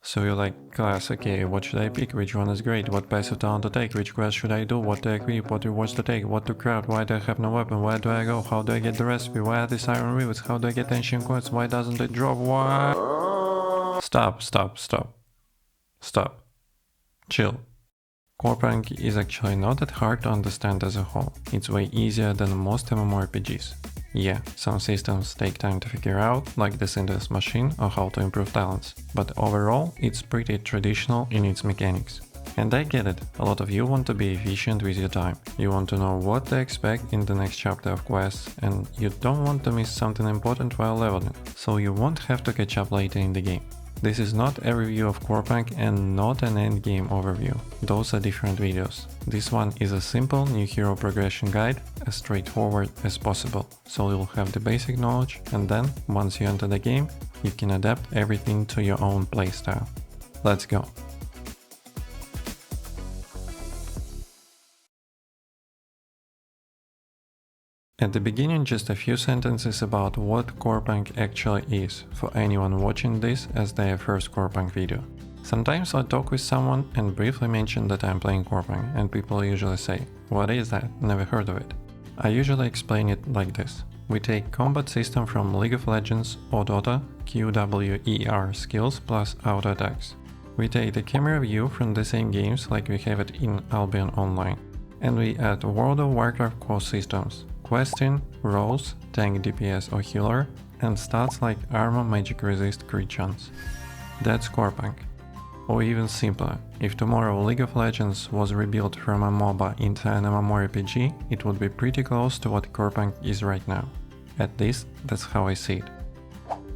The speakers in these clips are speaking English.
So you like class, okay, what should I pick, which one is great, what passive talent to take, which quest should I do, what to equip, what rewards to take, what to craft, why do I have no weapon, where do I go, how do I get the recipe, why are these iron rivets, how do I get ancient quests, why doesn't it drop, why? Stop. Chill. Corepunk is actually not that hard to understand as a whole. It's way easier than most MMORPGs. Yeah, some systems take time to figure out, like the synthesis machine or how to improve talents, but overall it's pretty traditional in its mechanics. And I get it, a lot of you want to be efficient with your time, you want to know what to expect in the next chapter of quests, and you don't want to miss something important while leveling, so you won't have to catch up later in the game. This is not a review of Corepunk and not an endgame overview, those are different videos. This one is a simple new hero progression guide, as straightforward as possible, so you'll have the basic knowledge, and then, once you enter the game, you can adapt everything to your own playstyle. Let's go! At the beginning, just a few sentences about what Corepunk actually is, for anyone watching this as their first Corepunk video. Sometimes I talk with someone and briefly mention that I'm playing Corepunk, and people usually say, "What is that? Never heard of it." I usually explain it like this. We take combat system from League of Legends or Dota, QWER skills plus auto attacks. We take the camera view from the same games like we have it in Albion Online. And we add World of Warcraft core systems. Questing, roles, tank DPS or healer, and stats like armor, magic resist, crit chance. That's Corepunk. Or even simpler, if tomorrow League of Legends was rebuilt from a MOBA into an MMORPG, it would be pretty close to what Corepunk is right now. At least, that's how I see it.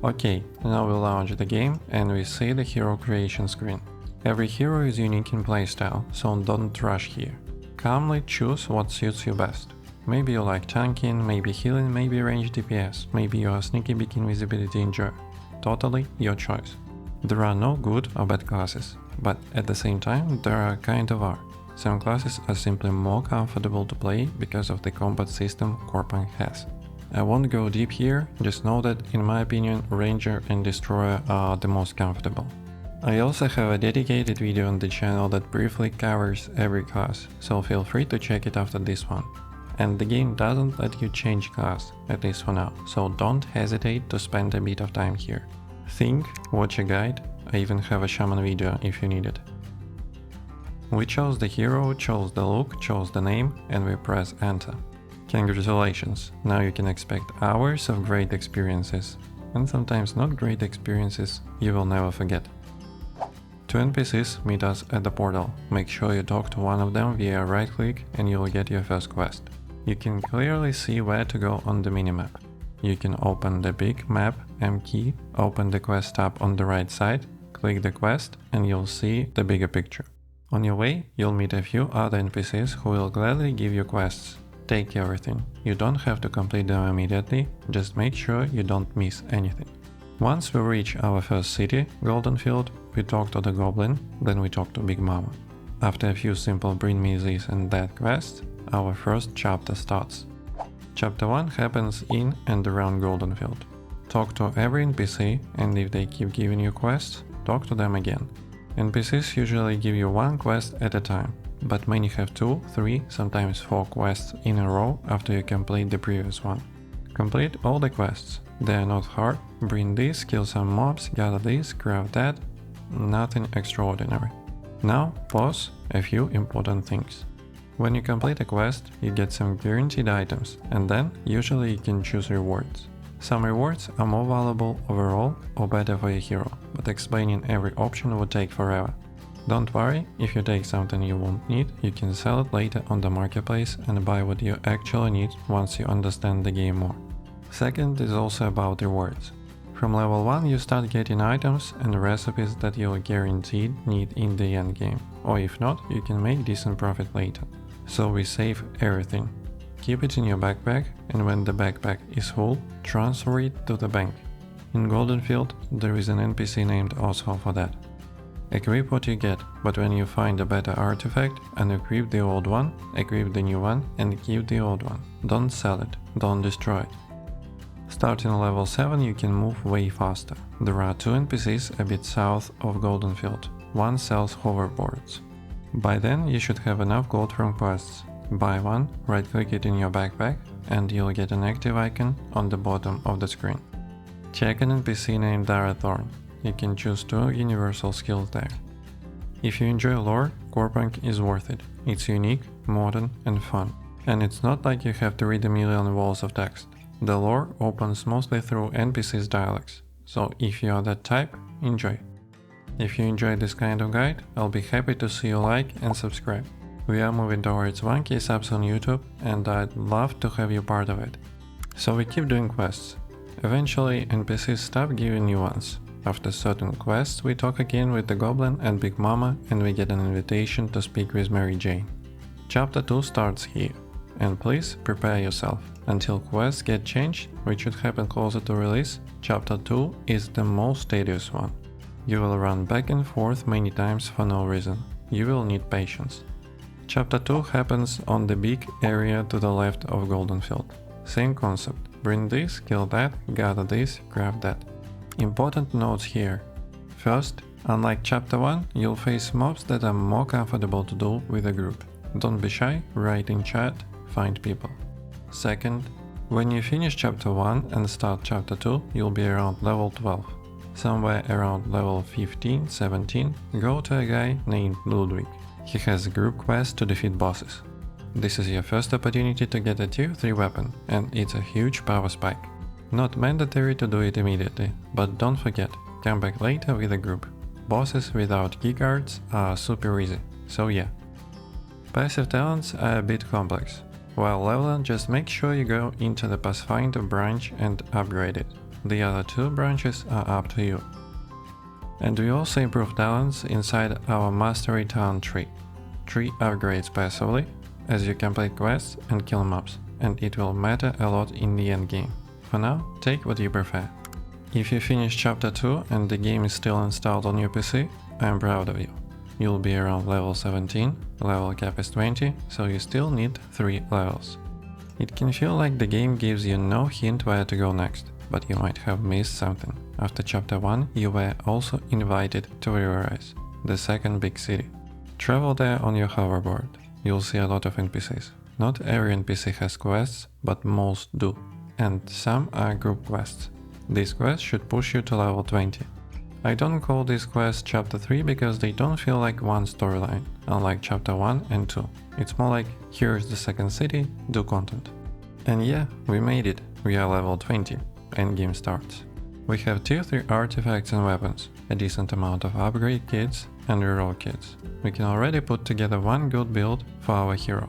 Okay, now we launch the game and we see the hero creation screen. Every hero is unique in playstyle, so don't rush here. Calmly choose what suits you best. Maybe you like tanking, maybe healing, maybe range DPS, maybe you are sneaky big invisibility enjoyer. Totally your choice. There are no good or bad classes, but at the same time there are kind of are. Some classes are simply more comfortable to play because of the combat system Corepunk has. I won't go deep here, just know that in my opinion Ranger and Destroyer are the most comfortable. I also have a dedicated video on the channel that briefly covers every class, so feel free to check it after this one. And the game doesn't let you change class, at least for now, so don't hesitate to spend a bit of time here. Think, watch a guide, I even have a shaman video if you need it. We chose the hero, chose the look, chose the name, and we press enter. Congratulations, now you can expect hours of great experiences, and sometimes not great experiences you will never forget. Two NPCs meet us at the portal. Make sure you talk to one of them via right click and you'll get your first quest. You can clearly see where to go on the minimap. You can open the big map M key, open the quest tab on the right side, click the quest and you'll see the bigger picture. On your way, you'll meet a few other NPCs who will gladly give you quests. Take everything. You don't have to complete them immediately, just make sure you don't miss anything. Once we reach our first city, Goldenfield, we talk to the goblin, then we talk to Big Mama. After a few simple bring me this and that quests, our first chapter starts. Chapter 1 happens in and around Goldenfield. Talk to every NPC, and if they keep giving you quests, talk to them again. NPCs usually give you one quest at a time, but many have 2, 3, sometimes 4 quests in a row after you complete the previous one. Complete all the quests. They are not hard. Bring this, kill some mobs, gather this, craft that. Nothing extraordinary. Now, pause, a few important things. When you complete a quest, you get some guaranteed items, and then usually you can choose rewards. Some rewards are more valuable overall or better for your hero, but explaining every option would take forever. Don't worry, if you take something you won't need, you can sell it later on the marketplace and buy what you actually need once you understand the game more. Second is also about rewards. From level 1 you start getting items and recipes that you'll guaranteed need in the endgame, or if not, you can make decent profit later. So we save everything. Keep it in your backpack, and when the backpack is full, transfer it to the bank. In Goldenfield there is an NPC named Oswald for that. Equip what you get, but when you find a better artifact, unequip the old one, equip the new one, and keep the old one. Don't sell it, don't destroy it. Starting level 7 you can move way faster. There are 2 NPCs a bit south of Goldenfield. One sells hoverboards. By then you should have enough gold from quests. Buy one, right click it in your backpack and you'll get an active icon on the bottom of the screen. Check an NPC named Thorn. You can choose 2 universal skills there. If you enjoy lore, Corepunk is worth it. It's unique, modern and fun. And it's not like you have to read a million walls of text. The lore opens mostly through NPCs' dialogues, so if you are that type, enjoy. If you enjoy this kind of guide, I'll be happy to see you like and subscribe. We are moving towards 1k subs on YouTube and I'd love to have you part of it. So we keep doing quests. Eventually NPCs stop giving new ones. After certain quests we talk again with the Goblin and Big Mama and we get an invitation to speak with Mary Jane. Chapter 2 starts here. And please prepare yourself. Until quests get changed, which should happen closer to release, Chapter 2 is the most tedious one. You will run back and forth many times for no reason. You will need patience. Chapter 2 happens on the big area to the left of Goldenfield. Same concept. Bring this, kill that, gather this, grab that. Important notes here. First, unlike Chapter 1, you'll face mobs that are more comfortable to do with a group. Don't be shy, write in chat, find people. Second, when you finish Chapter 1 and start Chapter 2, you'll be around level 12. Somewhere around level 15-17, go to a guy named Ludwig. He has a group quest to defeat bosses. This is your first opportunity to get a tier 3 weapon, and it's a huge power spike. Not mandatory to do it immediately, but don't forget, come back later with a group. Bosses without keycards are super easy, so yeah. Passive talents are a bit complex. While leveling, just make sure you go into the Pathfinder branch and upgrade it. The other 2 branches are up to you. And we also improve talents inside our Mastery Talent tree. Tree upgrades passively as you complete quests and kill mobs, and it will matter a lot in the endgame. For now, take what you prefer. If you finish Chapter 2 and the game is still installed on your PC, I'm proud of you. You'll be around level 17, level cap is 20, so you still need 3 levels. It can feel like the game gives you no hint where to go next, but you might have missed something. After Chapter 1 you were also invited to Riverrise, the second big city. Travel there on your hoverboard. You'll see a lot of NPCs. Not every NPC has quests, but most do. And some are group quests. These quests should push you to level 20. I don't call these quests Chapter 3 because they don't feel like one storyline, unlike Chapter 1 and 2. It's more like, here's the second city, do content. And yeah, we made it, we are level 20, endgame starts. We have tier 3 artifacts and weapons, a decent amount of upgrade kits and reroll kits. We can already put together one good build for our hero.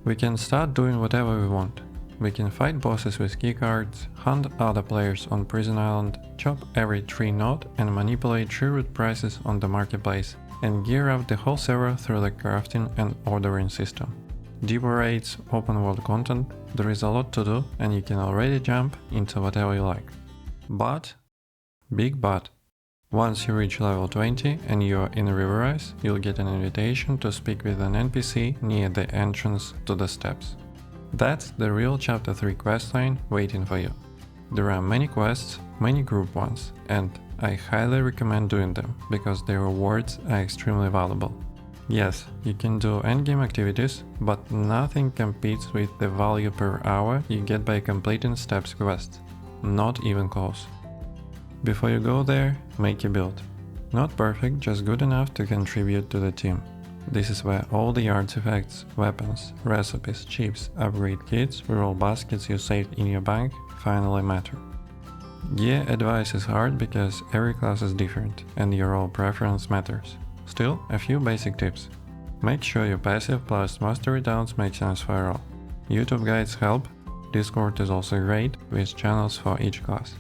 We can start doing whatever we want. We can fight bosses with keycards, hunt other players on Prison Island, chop every tree node and manipulate tree root prices on the marketplace, and gear up the whole server through the crafting and ordering system. Deeper raids, open world content, there is a lot to do and you can already jump into whatever you like. But, big but, once you reach level 20 and you are in Riverrise, you'll get an invitation to speak with an NPC near the entrance to the steps. That's the real Chapter 3 questline waiting for you. There are many quests, many group ones, and I highly recommend doing them, because their rewards are extremely valuable. Yes, you can do endgame activities, but nothing competes with the value per hour you get by completing steps quests. Not even close. Before you go there, make a build. Not perfect, just good enough to contribute to the team. This is where all the artifacts, weapons, recipes, chips, upgrade kits, reroll baskets you saved in your bank finally matter. Gear advice is hard because every class is different and your role preference matters. Still, a few basic tips. Make sure your passive plus mastery talents make sense for all. YouTube guides help, Discord is also great with channels for each class.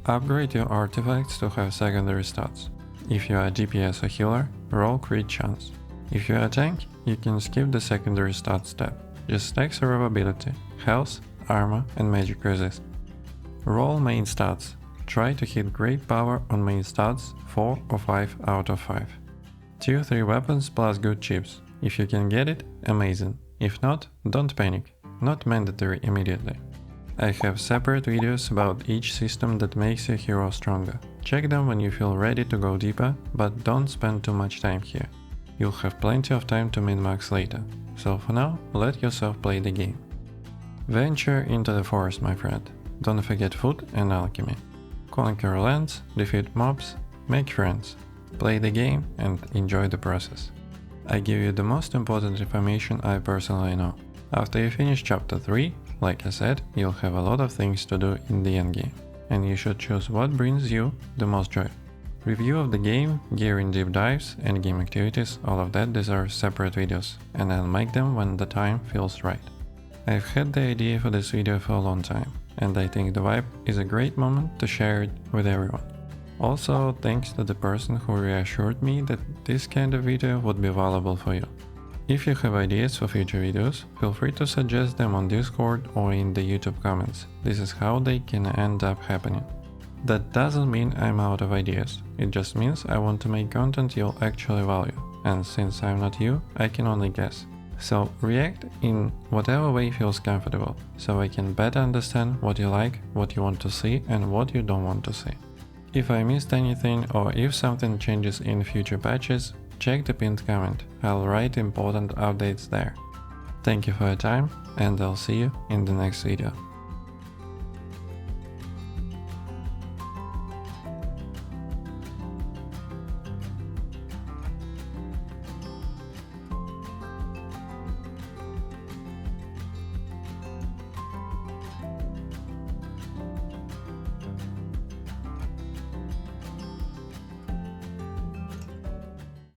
Upgrade your artifacts to have secondary stats. If you are DPS or healer, roll crit chance. If you are a tank, you can skip the secondary stats step. Just stack survivability, health, armor and magic resist. Roll main stats. Try to hit great power on main stats 4 or 5 out of 5. Tier 3 weapons plus good chips. If you can get it, amazing. If not, don't panic. Not mandatory immediately. I have separate videos about each system that makes your hero stronger. Check them when you feel ready to go deeper, but don't spend too much time here. You'll have plenty of time to min-max later, so for now, let yourself play the game. Venture into the forest, my friend. Don't forget food and alchemy. Conquer lands, defeat mobs, make friends. Play the game and enjoy the process. I give you the most important information I personally know. After you finish chapter 3, like I said, you'll have a lot of things to do in the endgame, and you should choose what brings you the most joy. Review of the game, gear in deep dives, endgame activities, all of that deserves separate videos, and I'll make them when the time feels right. I've had the idea for this video for a long time, and I think the vibe is a great moment to share it with everyone. Also, thanks to the person who reassured me that this kind of video would be valuable for you. If you have ideas for future videos, feel free to suggest them on Discord or in the YouTube comments. This is how they can end up happening. That doesn't mean I'm out of ideas, it just means I want to make content you'll actually value, and since I'm not you, I can only guess. So react in whatever way feels comfortable, so I can better understand what you like, what you want to see, and what you don't want to see. If I missed anything or if something changes in future patches, check the pinned comment, I'll write important updates there. Thank you for your time, and I'll see you in the next video.